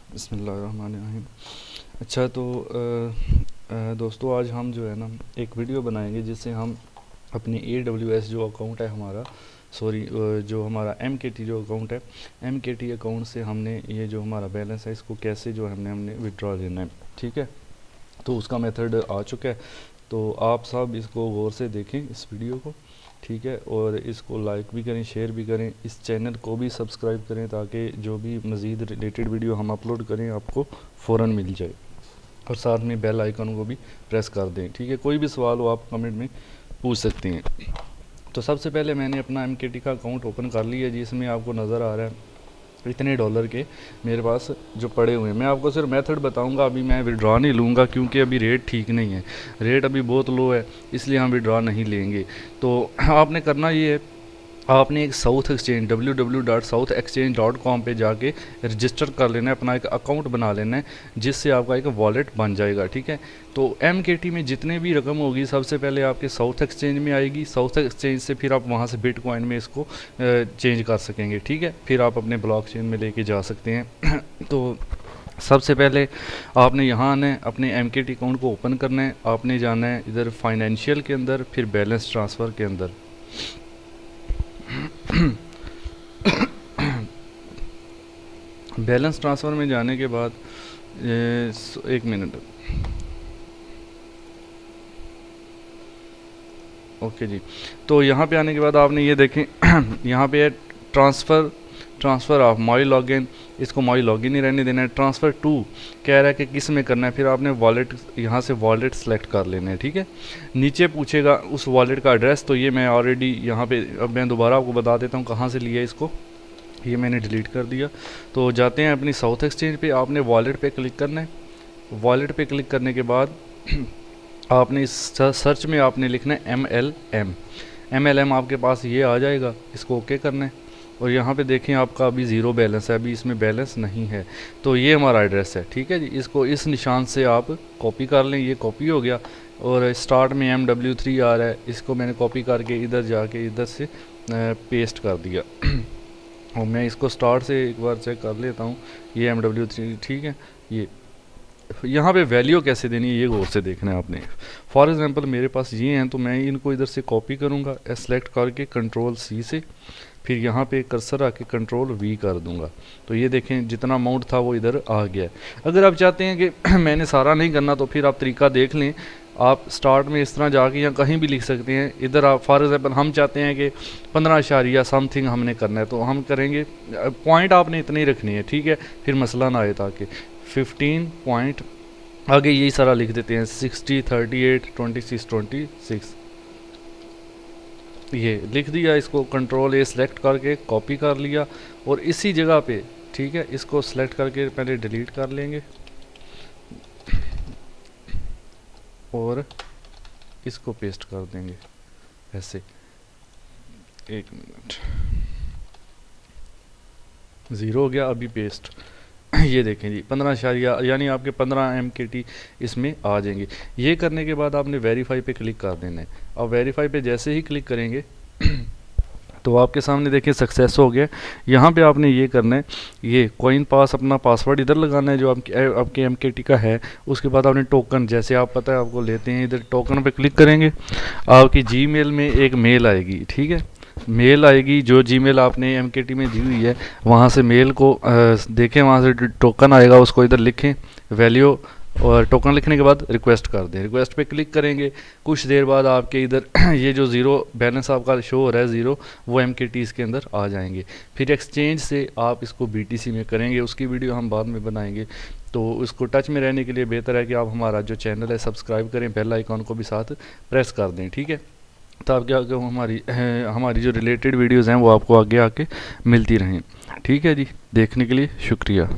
बिस्मिल्लाहिर्रहमानिर्रहीम। अच्छा तो दोस्तों, आज हम जो है ना एक वीडियो बनाएंगे जिससे हम अपनी AWS जो अकाउंट है हमारा, सॉरी, जो हमारा MKT जो अकाउंट है, MKT अकाउंट से हमने ये जो हमारा बैलेंस है इसको कैसे जो हमने विड्रॉ लेना है। ठीक है, तो उसका मेथड आ चुका है। तो आप सब इसको गौर से देखें इस वीडियो को, ठीक है, और इसको लाइक भी करें, शेयर भी करें, इस चैनल को भी सब्सक्राइब करें ताकि जो भी मज़ीद रिलेटेड वीडियो हम अपलोड करें आपको फ़ौरन मिल जाए, और साथ में बेल आइकन को भी प्रेस कर दें। ठीक है, कोई भी सवाल हो आप कमेंट में पूछ सकती हैं। तो सबसे पहले मैंने अपना MKT का अकाउंट ओपन कर लिया, जिसमें आपको नज़र आ रहा है इतने डॉलर के मेरे पास जो पड़े हुए हैं। मैं आपको सिर्फ मेथड बताऊंगा, अभी मैं विड्रॉ नहीं लूँगा क्योंकि अभी रेट ठीक नहीं है, रेट अभी बहुत लो है, इसलिए हम विड्रॉ नहीं लेंगे। तो आपने करना ये है, आपने एक साउथ एक्सचेंज www.southexchange.com पे जाके रजिस्टर कर लेना है, अपना एक अकाउंट बना लेना है जिससे आपका एक वॉलेट बन जाएगा। ठीक है, तो MKT में जितने भी रकम होगी सबसे पहले आपके साउथ एक्सचेंज में आएगी, साउथ एक्सचेंज से फिर आप वहाँ से बिटकॉइन में इसको चेंज कर सकेंगे। ठीक है, फिर आप अपने ब्लॉकचेन में लेके जा सकते हैं। तो सबसे पहले आपने यहाँ आना है, अपने MKT अकाउंट को ओपन करना है, आपने जाना है इधर फाइनेंशियल के अंदर, फिर बैलेंस ट्रांसफ़र के अंदर। बैलेंस ट्रांसफ़र में जाने के बाद एक मिनट, ओके जी। तो यहाँ पे आने के बाद आपने ये देखें यहाँ पे है ट्रांसफ़र ऑफ माई लॉगिन, इसको माई लॉगिन ही रहने देना है। ट्रांसफ़र टू कह रहा है कि किस में करना है, फिर आपने वॉलेट यहाँ से वॉलेट सेलेक्ट कर लेना है। ठीक है, नीचे पूछेगा उस वॉलेट का एड्रेस, तो ये मैं ऑलरेडी यहाँ पे, अब मैं दोबारा आपको बता देता हूँ कहाँ से लिया इसको, ये मैंने डिलीट कर दिया। तो जाते हैं अपनी साउथ एक्सचेंज पे, आपने वॉलेट पे क्लिक करना है। वॉलेट पे क्लिक करने के बाद आपने इस सर्च में आपने लिखना है MLM आपके पास ये आ जाएगा, इसको ओके करना है। और यहाँ पे देखें आपका अभी ज़ीरो बैलेंस है, अभी इसमें बैलेंस नहीं है। तो ये हमारा एड्रेस है। ठीक है जी, इसको इस निशान से आप कॉपी कर लें, ये कॉपी हो गया। और स्टार्ट में MW3 आ रहा है, इसको मैंने कॉपी करके इधर जाके इधर से पेस्ट कर दिया। और मैं इसको स्टार्ट से एक बार चेक कर लेता हूँ, ये MW3 ठीक है। ये यहाँ पे वैल्यू कैसे देनी है ये गौर से देखना है आपने। फॉर एग्जांपल मेरे पास ये हैं, तो मैं इनको इधर से कॉपी करूँगा, सेलेक्ट करके Ctrl+C से, फिर यहाँ पे कर्सर आके Ctrl+V कर दूंगा। तो ये देखें जितना अमाउंट था वो इधर आ गया है। अगर आप चाहते हैं कि मैंने सारा नहीं करना, तो फिर आप तरीका देख लें, आप स्टार्ट में इस तरह जाके या कहीं भी लिख सकते हैं। इधर आप फॉर एग्जांपल हम चाहते हैं कि 15 समथिंग हमने करना है, तो हम करेंगे, पॉइंट आपने इतनी रखनी है। ठीक है, फिर मसला ना आए, ताकि 15 पॉइंट आगे यही सारा लिख देते हैं, 60 38 26 26 ये लिख दिया। इसको Ctrl+A सेलेक्ट करके कॉपी कर लिया, और इसी जगह पे, ठीक है, इसको सेलेक्ट करके पहले डिलीट कर लेंगे और इसको पेस्ट कर देंगे ऐसे। एक मिनट, ज़ीरो हो गया, अभी पेस्ट। ये देखें जी 15 यानी आपके 15 MKT इसमें आ जाएंगे। ये करने के बाद आपने वेरीफाई पे क्लिक कर देना है। अब वेरीफाई पे जैसे ही क्लिक करेंगे तो आपके सामने देखिए सक्सेस हो गया। यहाँ पे आपने ये करना है, ये कॉइन पास अपना पासवर्ड इधर लगाना है जो आपके MKT का है। उसके बाद आपने टोकन, जैसे आप पता है आपको लेते हैं, इधर टोकन पे क्लिक करेंगे, आपकी Gmail में एक मेल आएगी। ठीक है, मेल आएगी, जो Gmail आपने MKT में दी हुई है वहाँ से मेल को देखें, वहाँ से टोकन आएगा, उसको इधर लिखें वैल्यू, और टोकन लिखने के बाद रिक्वेस्ट कर दें। रिक्वेस्ट पे क्लिक करेंगे, कुछ देर बाद आपके इधर ये जो ज़ीरो बैलेंस आपका शो हो रहा है ज़ीरो, वो MKTs के अंदर आ जाएंगे। फिर एक्सचेंज से आप इसको BTC में करेंगे, उसकी वीडियो हम बाद में बनाएंगे। तो उसको टच में रहने के लिए बेहतर है कि आप हमारा जो चैनल है सब्सक्राइब करें, बेल आइकॉन को भी साथ प्रेस कर दें। ठीक है, तब क्या कि हमारी जो रिलेटेड वीडियोज़ हैं वो आपको आगे आके मिलती रहें। ठीक है जी, देखने के लिए शुक्रिया।